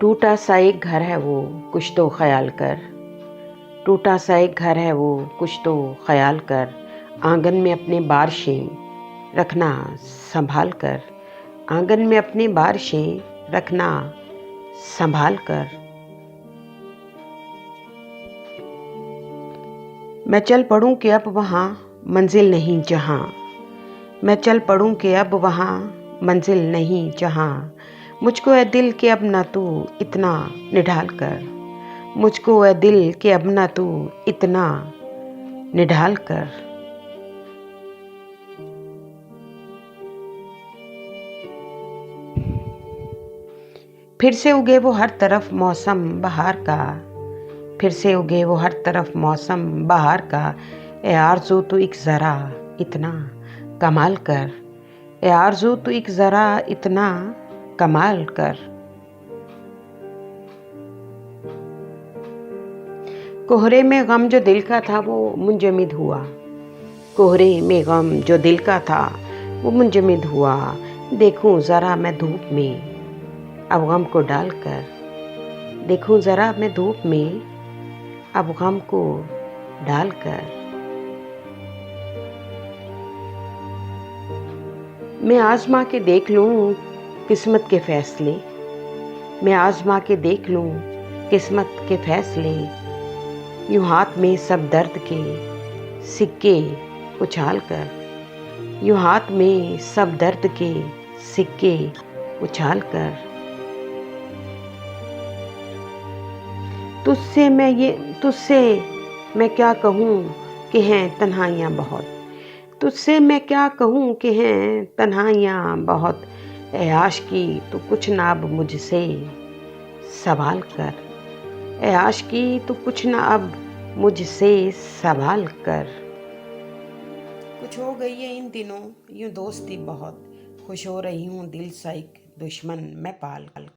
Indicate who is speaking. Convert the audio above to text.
Speaker 1: टूटा सा एक घर है वो, कुछ तो ख्याल कर। टूटा सा एक घर है वो, कुछ तो ख्याल कर। आंगन में अपने बारिशें रखना संभाल कर। आंगन में अपनी बारिशें रखना संभाल कर। मैं चल पड़ूं कि अब वहाँ मंजिल नहीं जहाँ। मैं चल पड़ूं कि अब वहाँ मंजिल नहीं जहाँ। मुझको है दिल कि अब ना तू इतना निढाल कर। मुझको है दिल कि अब ना तू इतना निढाल कर। फिर से उगे वो हर तरफ मौसम बहार का। फिर से उगे वो हर तरफ मौसम बहार का। ए आरज़ू तू एक ज़रा इतना कमाल कर। ए आरज़ू तू एक ज़रा इतना कमाल कर। कोहरे में गम जो दिल का था वो मुंजमद हुआ। कोहरे में गम जो दिल का था वो मुंजमद हुआ। देखूं ज़रा मैं धूप में अब गम को डालकर। देखूं ज़रा मैं धूप में अब गम को डालकर। मैं आज़मा के देख लूं किस्मत के फैसले। मैं आज़मा के देख लूं किस्मत के फैसले। यूं हाथ में सब दर्द के सिक्के उछाल कर। यूं हाथ में सब दर्द के सिक्के उछाल कर। तुझसे मैं क्या कहूँ कि हैं तन्हाइयाँ बहुत। तुझसे मैं क्या कहूँ कि हैं तन्हाइयाँ बहुत। ए आशिकी तू कुछ ना अब मुझसे सवाल कर। ए आशिकी तू कुछ ना अब मुझसे सवाल कर। कुछ हो गई है इन दिनों यूं दोस्ती बहुत। खुश हो रही हूँ दिल सा एक दुश्मन मैं पाल।